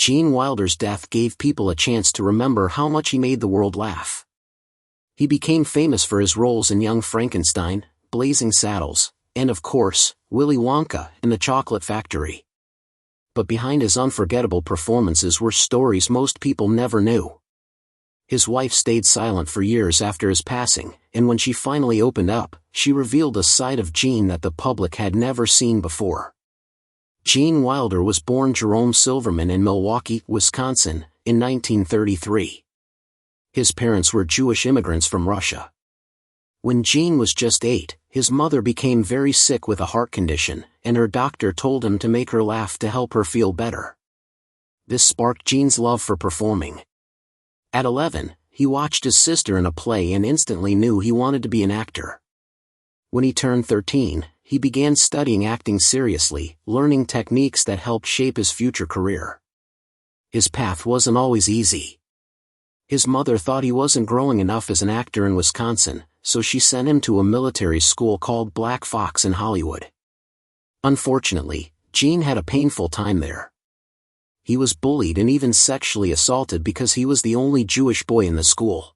Gene Wilder's death gave people a chance to remember how much he made the world laugh. He became famous for his roles in Young Frankenstein, Blazing Saddles, and of course, Willy Wonka and the Chocolate Factory. But behind his unforgettable performances were stories most people never knew. His wife stayed silent for years after his passing, and when she finally opened up, she revealed a side of Gene that the public had never seen before. Gene Wilder was born Jerome Silverman in Milwaukee, Wisconsin, in 1933. His parents were Jewish immigrants from Russia. When Gene was just 8, his mother became very sick with a heart condition, and her doctor told him to make her laugh to help her feel better. This sparked Gene's love for performing. At 11, he watched his sister in a play and instantly knew he wanted to be an actor. When he turned 13, he began studying acting seriously, learning techniques that helped shape his future career. His path wasn't always easy. His mother thought he wasn't growing enough as an actor in Wisconsin, so she sent him to a military school called Black Fox in Hollywood. Unfortunately, Gene had a painful time there. He was bullied and even sexually assaulted because he was the only Jewish boy in the school.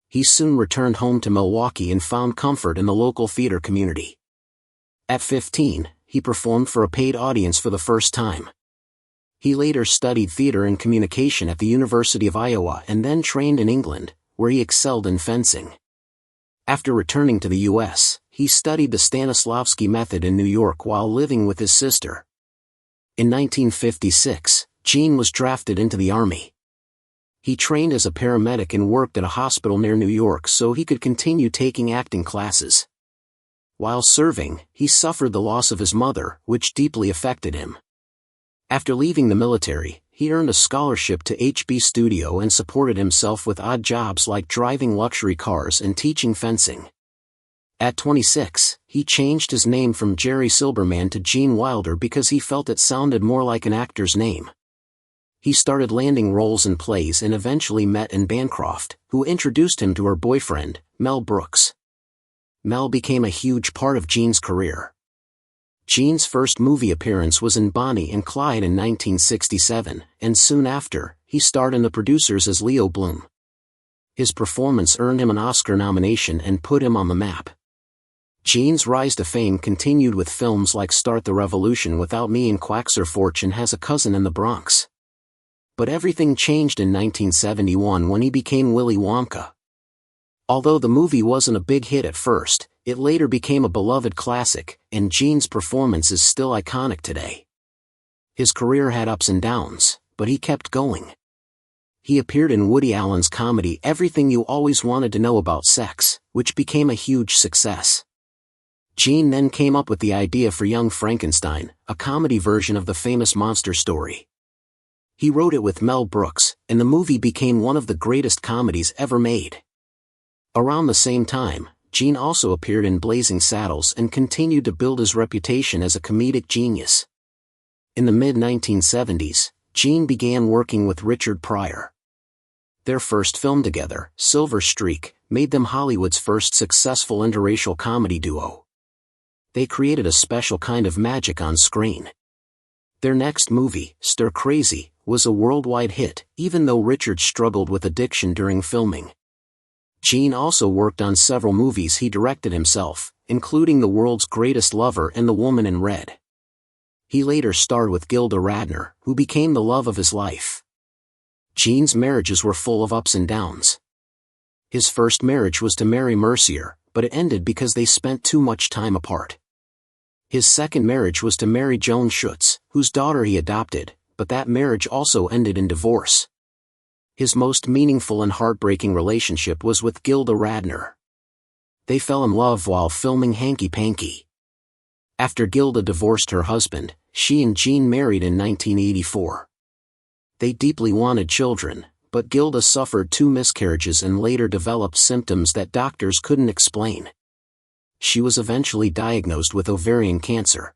He soon returned home to Milwaukee and found comfort in the local theater community. At 15, he performed for a paid audience for the first time. He later studied theater and communication at the University of Iowa and then trained in England, where he excelled in fencing. After returning to the U.S., he studied the Stanislavski method in New York while living with his sister. In 1956, Gene was drafted into the Army. He trained as a paramedic and worked at a hospital near New York so he could continue taking acting classes. While serving, he suffered the loss of his mother, which deeply affected him. After leaving the military, he earned a scholarship to HB Studio and supported himself with odd jobs like driving luxury cars and teaching fencing. At 26, he changed his name from Jerry Silberman to Gene Wilder because he felt it sounded more like an actor's name. He started landing roles in plays and eventually met Anne Bancroft, who introduced him to her boyfriend, Mel Brooks. Mel became a huge part of Gene's career. Gene's first movie appearance was in Bonnie and Clyde in 1967, and soon after, he starred in The Producers as Leo Bloom. His performance earned him an Oscar nomination and put him on the map. Gene's rise to fame continued with films like Start the Revolution Without Me and Quaxer Fortune Has a Cousin in the Bronx. But everything changed in 1971 when he became Willy Wonka. Although the movie wasn't a big hit at first, it later became a beloved classic, and Gene's performance is still iconic today. His career had ups and downs, but he kept going. He appeared in Woody Allen's comedy Everything You Always Wanted to Know About Sex, which became a huge success. Gene then came up with the idea for Young Frankenstein, a comedy version of the famous monster story. He wrote it with Mel Brooks, and the movie became one of the greatest comedies ever made. Around the same time, Gene also appeared in Blazing Saddles and continued to build his reputation as a comedic genius. In the mid-1970s, Gene began working with Richard Pryor. Their first film together, Silver Streak, made them Hollywood's first successful interracial comedy duo. They created a special kind of magic on screen. Their next movie, Stir Crazy, was a worldwide hit, even though Richard struggled with addiction during filming. Gene also worked on several movies he directed himself, including The World's Greatest Lover and The Woman in Red. He later starred with Gilda Radner, who became the love of his life. Gene's marriages were full of ups and downs. His first marriage was to Mary Mercier, but it ended because they spent too much time apart. His second marriage was to Mary Joan Schutz, whose daughter he adopted, but that marriage also ended in divorce. His most meaningful and heartbreaking relationship was with Gilda Radner. They fell in love while filming Hanky Panky. After Gilda divorced her husband, she and Gene married in 1984. They deeply wanted children, but Gilda suffered 2 miscarriages and later developed symptoms that doctors couldn't explain. She was eventually diagnosed with ovarian cancer.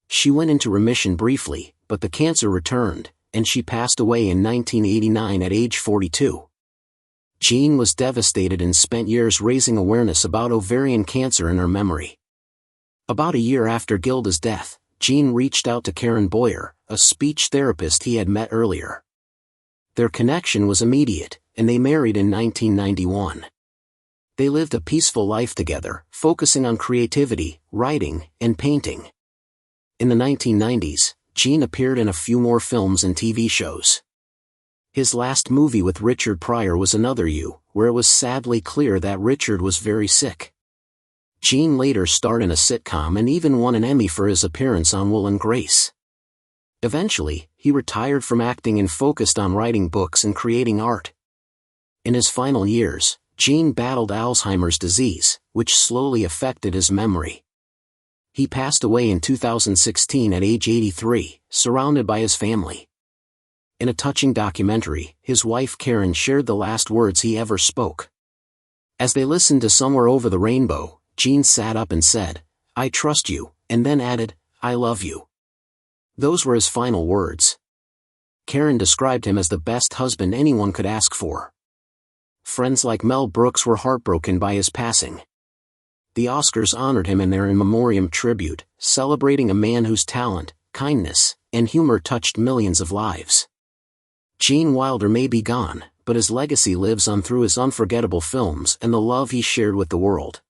She went into remission briefly, but the cancer returned, and she passed away in 1989 at age 42. Gene was devastated and spent years raising awareness about ovarian cancer in her memory. About a year after Gilda's death, Gene reached out to Karen Boyer, a speech therapist he had met earlier. Their connection was immediate, and they married in 1991. They lived a peaceful life together, focusing on creativity, writing, and painting. In the 1990s, Gene appeared in a few more films and TV shows. His last movie with Richard Pryor was Another You, where it was sadly clear that Richard was very sick. Gene later starred in a sitcom and even won an Emmy for his appearance on Will and Grace. Eventually, he retired from acting and focused on writing books and creating art. In his final years, Gene battled Alzheimer's disease, which slowly affected his memory. He passed away in 2016 at age 83, surrounded by his family. In a touching documentary, his wife Karen shared the last words he ever spoke. As they listened to Somewhere Over the Rainbow, Gene sat up and said, "I trust you," and then added, "I love you." Those were his final words. Karen described him as the best husband anyone could ask for. Friends like Mel Brooks were heartbroken by his passing. The Oscars honored him in their in memoriam tribute, celebrating a man whose talent, kindness, and humor touched millions of lives. Gene Wilder may be gone, but his legacy lives on through his unforgettable films and the love he shared with the world.